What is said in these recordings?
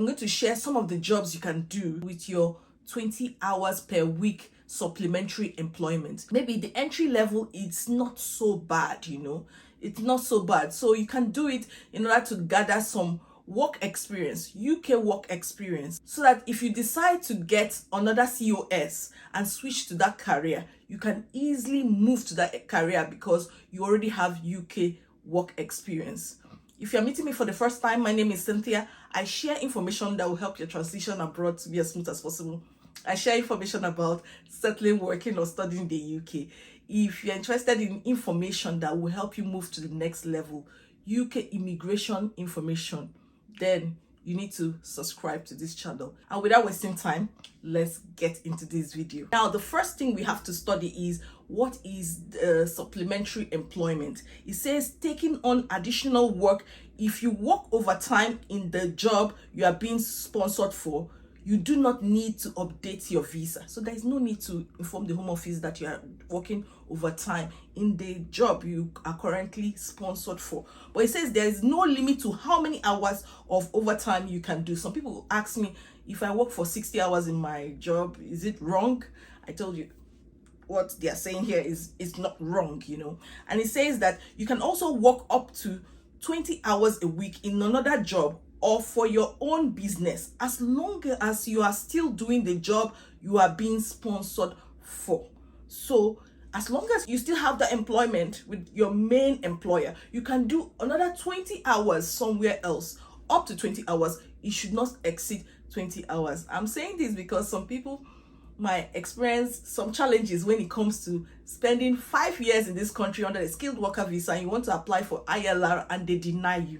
I'm going to share some of the jobs you can do with your 20 hours per week supplementary employment. Maybe the entry level, it's not so bad, it's not so bad. So you can do it in order to gather some work experience, UK work experience, so that if you decide to get another COS and switch to that career, you can easily move to that career because you already have UK work experience. If you're meeting me for the first time, my name is Cynthia. I share information that will help your transition abroad to be as smooth as possible. I share information about settling, working, or studying in the UK. If you're interested in information that will help you move to the next level, UK immigration information, then you need to subscribe to this channel. And without wasting time, let's get into this video. Now, the first thing we have to study is what is supplementary employment. It says taking on additional work. If you work overtime in the job you are being sponsored for, you do not need to update your visa. So there is no need to inform the Home Office that you are working overtime in the job you are currently sponsored for. But it says there is no limit to how many hours of overtime you can do. Some people ask me, if I work for 60 hours in my job, is it wrong? I told you what they are saying here is not wrong, And it says that you can also work up to 20 hours a week in another job or for your own business, as long as you are still doing the job you are being sponsored for. So as long as you still have the employment with your main employer, you can do another 20 hours somewhere else, up to 20 hours. It should not exceed 20 hours. I'm saying this because some people might experience some challenges when it comes to spending 5 years in this country under a skilled worker visa, and you want to apply for ILR and they deny you.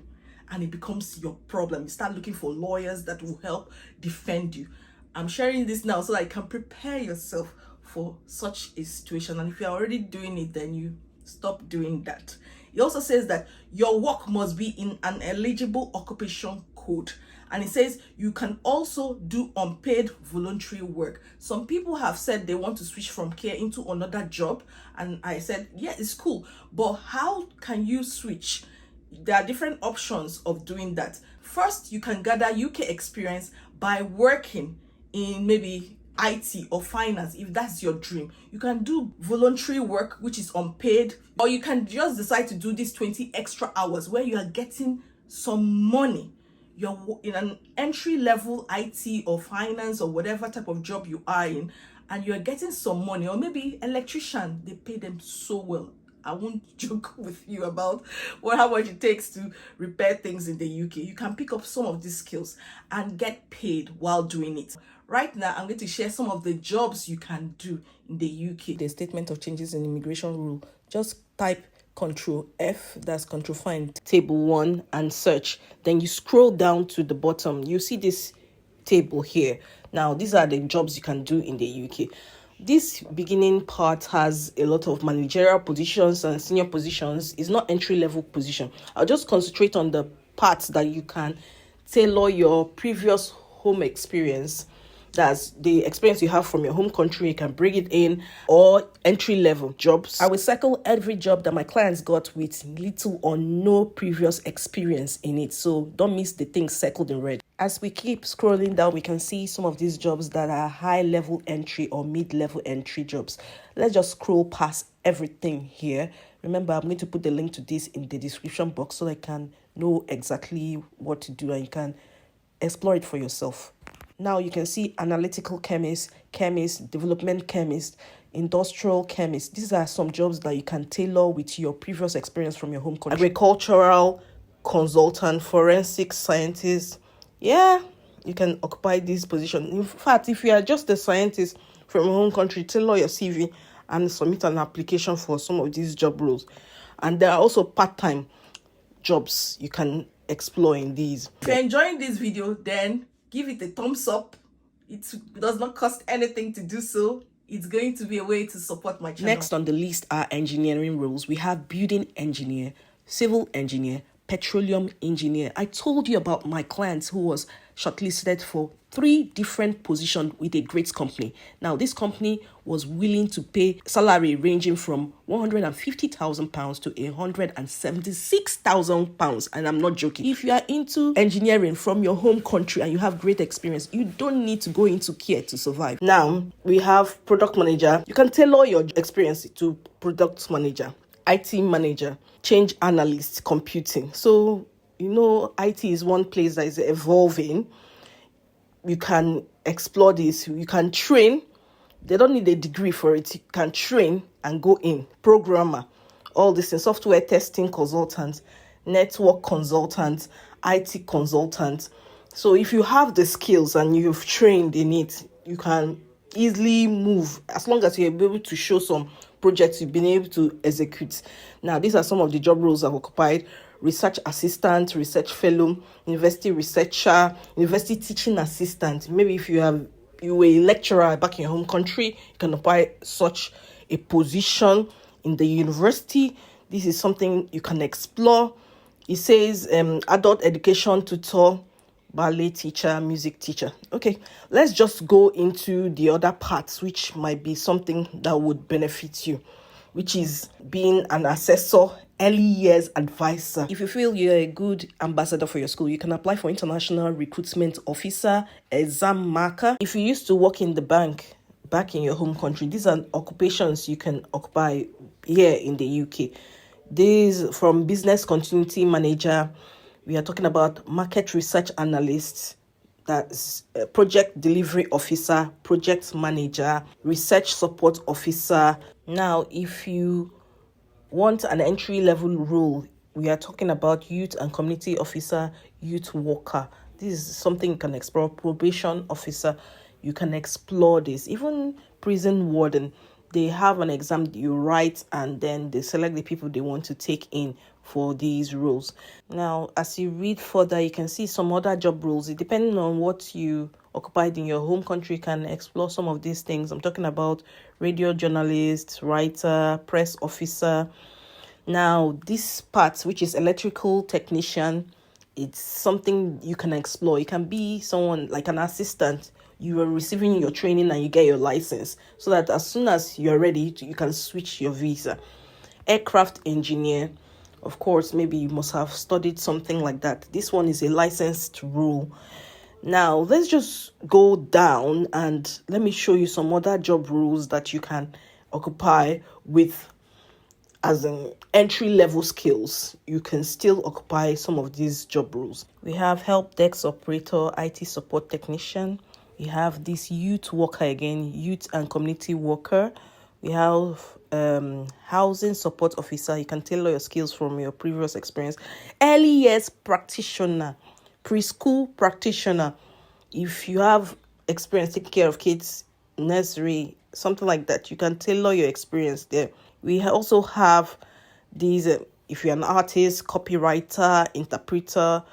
And it becomes your problem. You start looking for lawyers that will help defend you. I'm sharing this now so that you can prepare yourself for such a situation. And if you're already doing it, then you stop doing that. It also says that your work must be in an eligible occupation code. And it says you can also do unpaid voluntary work. Some people have said they want to switch from care into another job. And I said, yeah, it's cool. But how can you switch? There are different options of doing that. First, you can gather UK experience by working in maybe IT or finance. If that's your dream, you can do voluntary work, which is unpaid, or you can just decide to do these 20 extra hours where you are getting some money. You're in an entry level IT or finance or whatever type of job you are in, and you're getting some money. Or maybe electrician, they pay them so well. I won't joke with you about how much it takes to repair things in the UK. You can pick up some of these skills and get paid while doing it. Right now, I'm going to share some of the jobs you can do in the UK. The statement of changes in immigration rule. Just type Control F, that's Control Find Table 1 and search. Then you scroll down to the bottom. You see this table here. Now, these are the jobs you can do in the UK. This beginning part has a lot of managerial positions and senior positions. It's not entry-level position. I'll just concentrate on the parts that you can tailor your previous home experience. That's the experience you have from your home country. You can bring it in, or entry-level jobs. I will circle every job that my clients got with little or no previous experience in it. So don't miss the things circled in red. As we keep scrolling down, we can see some of these jobs that are high-level entry or mid-level entry jobs. Let's just scroll past everything here. Remember, I'm going to put the link to this in the description box so that you can know exactly what to do and you can explore it for yourself. Now you can see analytical chemist, development chemist, industrial chemist. These are some jobs that you can tailor with your previous experience from your home country. Agricultural consultant, forensic scientist. Yeah, you can occupy this position. In fact, if you are just a scientist from your home country, tailor your CV and submit an application for some of these job roles. And there are also part-time jobs you can explore in these. If you're enjoying this video, then give it a thumbs up. It does not cost anything to do so. It's going to be a way to support my channel. Next on the list are engineering roles. We have building engineer, civil engineer, petroleum engineer. I told you about my client who was shortlisted for 3 different positions with a great company. Now, this company was willing to pay salary ranging from £150,000 to £176,000. And I'm not joking. If you are into engineering from your home country and you have great experience, you don't need to go into care to survive. Now, we have product manager. You can tailor your experience to product manager, IT manager, change analyst, computing. So, IT is one place that is evolving. You can explore this. You can train. They don't need a degree for it. You can train and go in. Programmer, all this in software testing consultant, network consultant, IT consultant. So if you have the skills and you've trained in it, you can easily move as long as you're able to show some projects you've been able to execute. Now, these are some of the job roles I've occupied: research assistant, research fellow, university researcher, university teaching assistant. Maybe if you were a lecturer back in your home country, you can apply such a position in the university. This is something you can explore. It says adult education tutor, ballet teacher, music teacher. Okay, let's just go into the other parts, which might be something that would benefit you, which is being an assessor, early years advisor. If you feel you're a good ambassador for your school, you can apply for international recruitment officer, exam marker. If you used to work in the bank back in your home country, these are occupations you can occupy here in the UK. These from business continuity manager. We are talking about market research analyst, that's project delivery officer, project manager, research support officer. Now, if you want an entry-level role, we are talking about youth and community officer, youth worker. This is something you can explore. Probation officer, you can explore this. Even prison warden, they have an exam you write and then they select the people they want to take in for these roles. Now, as you read further, you can see some other job roles. It depending on what you occupied in your home country, you can explore some of these things. I'm talking about radio journalist, writer, press officer. Now, this part, which is electrical technician, it's something you can explore. You can be someone like an assistant. You are receiving your training and you get your license so that as soon as you're ready, you can switch your visa. Aircraft engineer, of course, maybe you must have studied something like that. This one is a licensed role. Now, let's just go down and let me show you some other job roles that you can occupy with as an entry-level skills. You can still occupy some of these job roles. We have help desk operator, IT support technician. We have this youth worker again, youth and community worker. We have housing support officer. You can tailor your skills from your previous experience. Early years practitioner, preschool practitioner. If you have experience taking care of kids, nursery, something like that, you can tailor your experience there. We also have these, if you're an artist, copywriter, interpreter,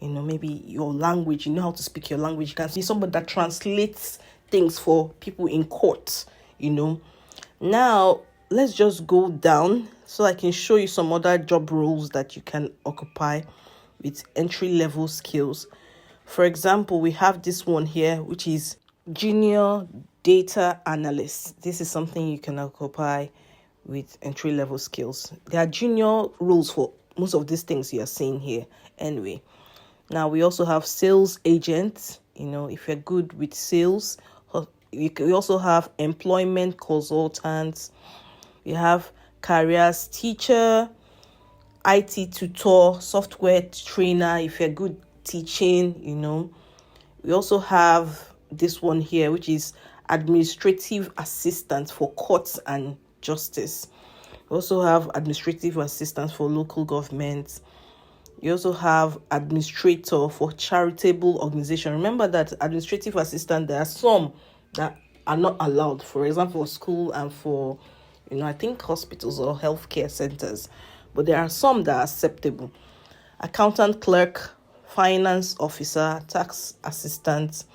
maybe your language, you know how to speak your language. You can see somebody that translates things for people in court, Now, let's just go down so I can show you some other job roles that you can occupy with entry-level skills. For example, we have this one here, which is junior data analyst. This is something you can occupy with entry-level skills. There are junior roles for most of these things you are seeing here anyway. Now, we also have sales agents. If you're good with sales, we also have employment consultants. We have careers teacher, IT tutor, software trainer. If you're good teaching, we also have this one here, which is administrative assistant for courts and justice. We also have administrative assistants for local governments. You also have administrator for charitable organization. Remember that administrative assistant, there are some that are not allowed. For example, for school and for, I think hospitals or healthcare centers. But there are some that are acceptable. Accountant clerk, finance officer, tax assistant.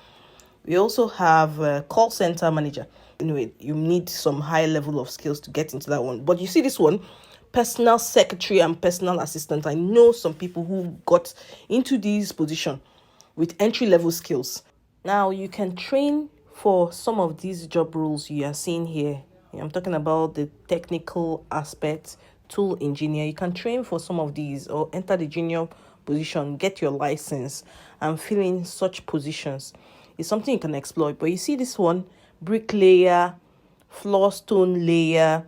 We also have call center manager. Anyway, you need some high level of skills to get into that one. But you see this one, personal secretary and personal assistant. I know some people who got into this position with entry-level skills. Now, you can train for some of these job roles you are seeing here. I'm talking about the technical aspect, tool engineer. You can train for some of these or enter the junior position, get your license, and fill in such positions. It's something you can explore. But you see this one, bricklayer, floor stone layer,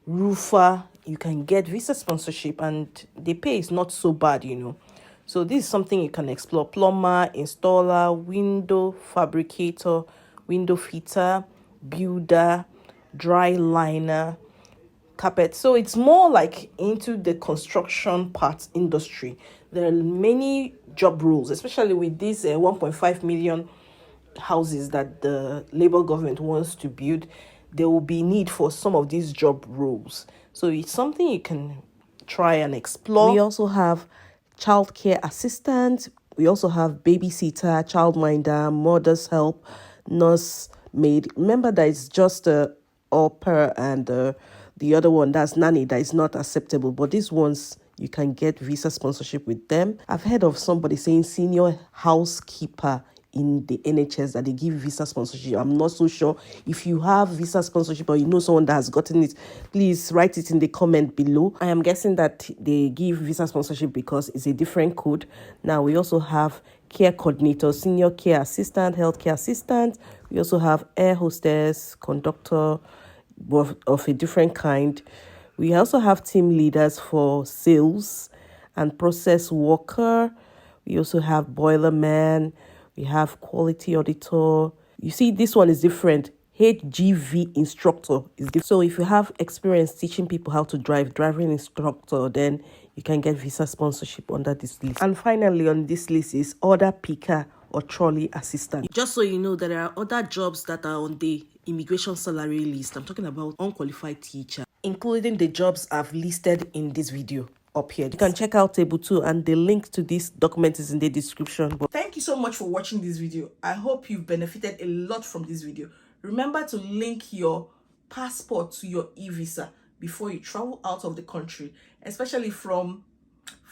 roofer, you can get visa sponsorship and the pay is not so bad, So this is something you can explore. Plumber, installer, window fabricator, window fitter, builder, dry liner, carpet. So it's more like into the construction part industry. There are many job roles, especially with these 1.5 million houses that the Labour government wants to build. There will be need for some of these job roles. So it's something you can try and explore. We also have childcare assistant. We also have babysitter, childminder, mother's help, nurse maid. Remember that it's just au pair and the other one, that's nanny, that is not acceptable. But these ones, you can get visa sponsorship with them. I've heard of somebody saying senior housekeeper in the NHS that they give visa sponsorship. I'm not so sure. If you have visa sponsorship or you know someone that has gotten it, please write it in the comment below. I am guessing that they give visa sponsorship because it's a different code. Now, we also have care coordinator, senior care assistant, healthcare assistant. We also have air hostess, conductor of a different kind. We also have team leaders for sales and process worker. We also have boiler man. We have quality auditor. You see, this one is different. HGV instructor is different. So if you have experience teaching people how to drive, driving instructor, then you can get visa sponsorship under this list. And finally on this list is order picker or trolley assistant. Just so you know, there are other jobs that are on the immigration salary list. I'm talking about unqualified teacher, including the jobs I've listed in this video up here. You can check out table 2 and the link to this document is in the description. Thank you so much for watching this video. I hope you've benefited a lot from this video. Remember to link your passport to your e-visa before you travel out of the country, especially from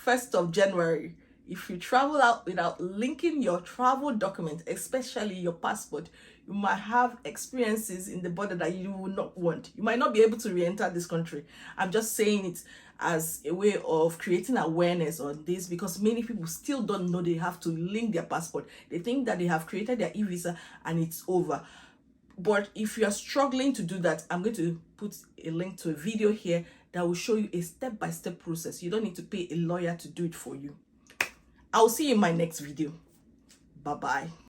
1st of January. If you travel out without linking your travel document, especially your passport, you might have experiences in the border that you will not want. You might not be able to re-enter this country. I'm just saying it as a way of creating awareness on this, because many people still don't know they have to link their passport. They think that they have created their e-visa and it's over. But if you are struggling to do that, I'm going to put a link to a video here that will show you a step-by-step process. You don't need to pay a lawyer to do it for you. I'll see you in my next video. Bye-bye.